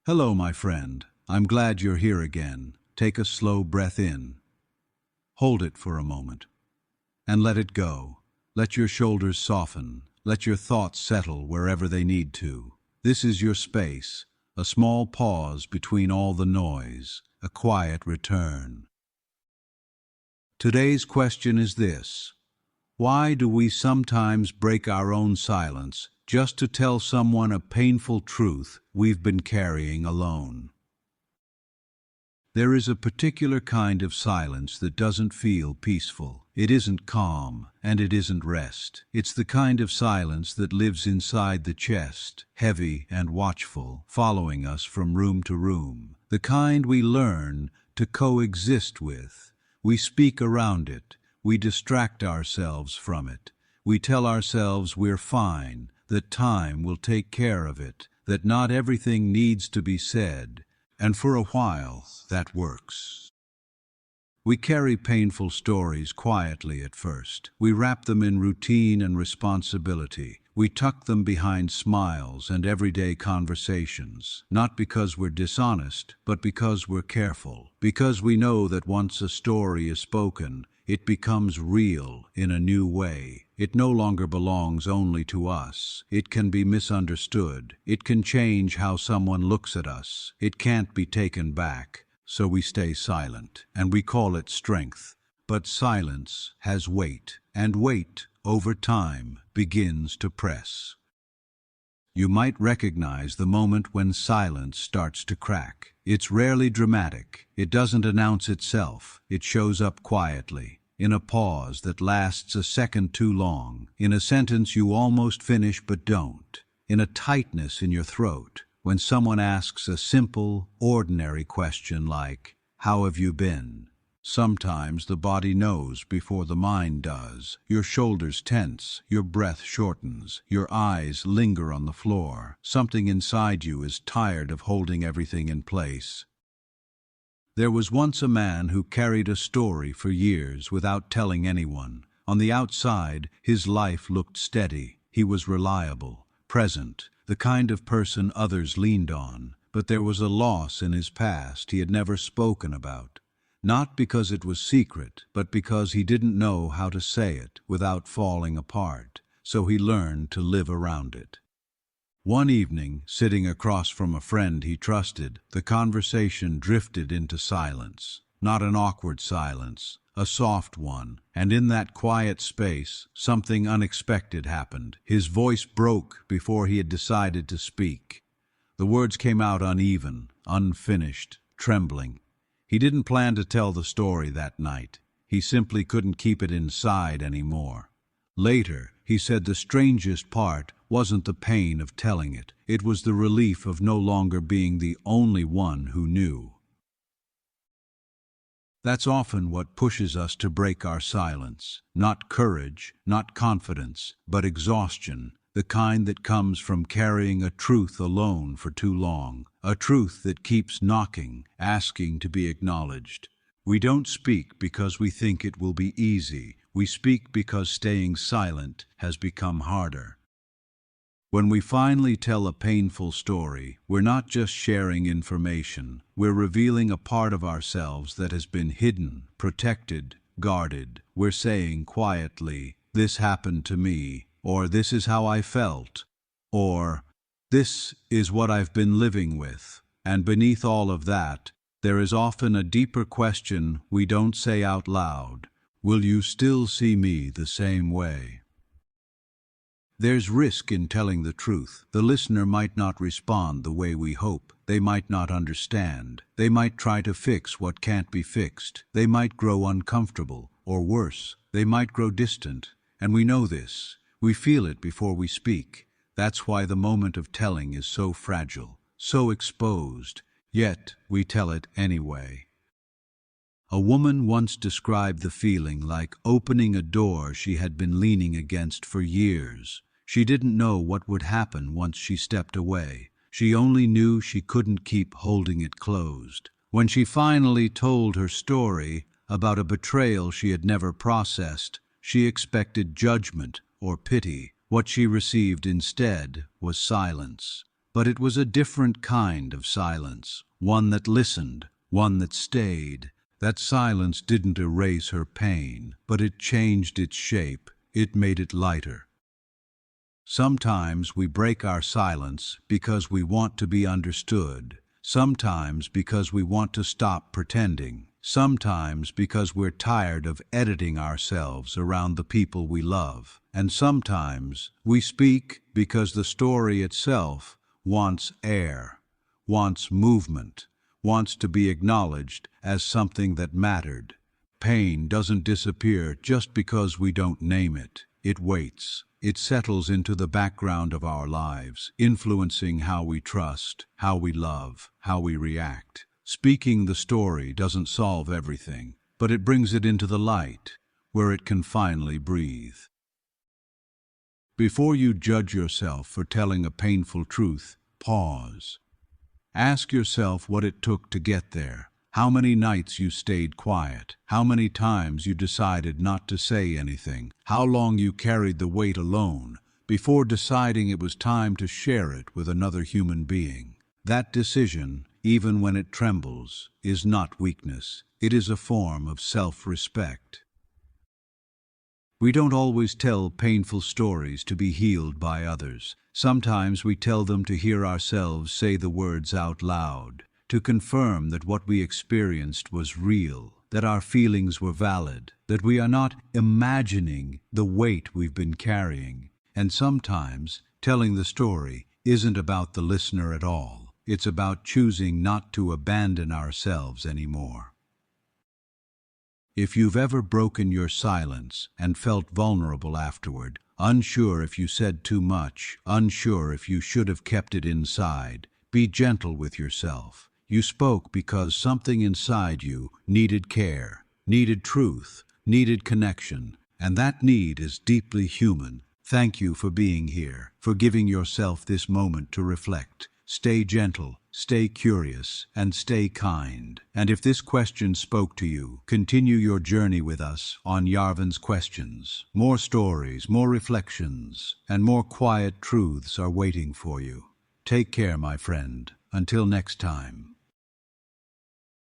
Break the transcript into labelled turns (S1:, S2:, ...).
S1: Hello, my friend. I'm glad you're here again. Take a slow breath in. Hold it for a moment. And let it go. Let your shoulders soften. Let your thoughts settle wherever they need to. This is your space, a small pause between all the noise, a quiet return. Today's question is this: why do we sometimes break our own silence just to tell someone a painful truth we've been carrying alone? There is a particular kind of silence that doesn't feel peaceful. It isn't calm, and it isn't rest. It's the kind of silence that lives inside the chest, heavy and watchful, following us from room to room. The kind we learn to coexist with. We speak around it. We distract ourselves from it. We tell ourselves we're fine, that time will take care of it, that not everything needs to be said. And for a while, that works. We carry painful stories quietly at first. We wrap them in routine and responsibility. We tuck them behind smiles and everyday conversations, not because we're dishonest, but because we're careful. Because we know that once a story is spoken, it becomes real in a new way. It no longer belongs only to us. It can be misunderstood. It can change how someone looks at us. It can't be taken back. So we stay silent, and we call it strength. But silence has weight, and weight, over time, begins to press. You might recognize the moment when silence starts to crack. It's rarely dramatic. It doesn't announce itself. It shows up quietly, in a pause that lasts a second too long, in a sentence you almost finish but don't, in a tightness in your throat, when someone asks a simple, ordinary question like, "How have you been?" Sometimes the body knows before the mind does. Your shoulders tense, your breath shortens, your eyes linger on the floor. Something inside you is tired of holding everything in place. There was once a man who carried a story for years without telling anyone. On the outside, his life looked steady. He was reliable, present, the kind of person others leaned on. But there was a loss in his past he had never spoken about. Not because it was secret, but because he didn't know how to say it without falling apart, so he learned to live around it. One evening, sitting across from a friend he trusted, the conversation drifted into silence. Not an awkward silence, a soft one, and in that quiet space, something unexpected happened. His voice broke before he had decided to speak. The words came out uneven, unfinished, trembling. He didn't plan to tell the story that night. He simply couldn't keep it inside anymore. Later, he said the strangest part wasn't the pain of telling it. It was the relief of no longer being the only one who knew. That's often what pushes us to break our silence. Not courage, not confidence, but exhaustion. The kind that comes from carrying a truth alone for too long, a truth that keeps knocking, asking to be acknowledged. We don't speak because we think it will be easy. We speak because staying silent has become harder. When we finally tell a painful story, we're not just sharing information. We're revealing a part of ourselves that has been hidden, protected, guarded. We're saying quietly, "This happened to me," or "This is how I felt," or "This is what I've been living with." And beneath all of that, there is often a deeper question we don't say out loud. Will you still see me the same way? There's risk in telling the truth. The listener might not respond the way we hope. They might not understand. They might try to fix what can't be fixed. They might grow uncomfortable, or worse, they might grow distant. And we know this. We feel it before we speak. That's why the moment of telling is so fragile, so exposed, yet we tell it anyway. A woman once described the feeling like opening a door she had been leaning against for years. She didn't know what would happen once she stepped away. She only knew she couldn't keep holding it closed. When she finally told her story about a betrayal she had never processed, she expected judgment or pity. What she received instead was silence. But it was a different kind of silence, one that listened, one that stayed. That silence didn't erase her pain, but it changed its shape, it made it lighter. Sometimes we break our silence because we want to be understood, sometimes because we want to stop pretending, sometimes because we're tired of editing ourselves around the people we love, and sometimes we speak because the story itself wants air, wants movement, wants to be acknowledged as something that mattered. Pain doesn't disappear just because we don't name it. It waits. It settles into the background of our lives, influencing how we trust, how we love, how we react. Speaking the story doesn't solve everything, but it brings it into the light, where it can finally breathe. Before you judge yourself for telling a painful truth, pause. Ask yourself what it took to get there. How many nights you stayed quiet, how many times you decided not to say anything, how long you carried the weight alone before deciding it was time to share it with another human being. That decision, even when it trembles, is not weakness. It is a form of self-respect. We don't always tell painful stories to be healed by others. Sometimes we tell them to hear ourselves say the words out loud, to confirm that what we experienced was real, that our feelings were valid, that we are not imagining the weight we've been carrying. And sometimes telling the story isn't about the listener at all. It's about choosing not to abandon ourselves anymore. If you've ever broken your silence and felt vulnerable afterward, unsure if you said too much, unsure if you should have kept it inside, be gentle with yourself. You spoke because something inside you needed care, needed truth, needed connection, and that need is deeply human. Thank you for being here, for giving yourself this moment to reflect. Stay gentle, stay curious, and stay kind. And if this question spoke to you, continue your journey with us on Yarvin's Questions. More stories, more reflections, and more quiet truths are waiting for you. Take care, my friend. Until next time.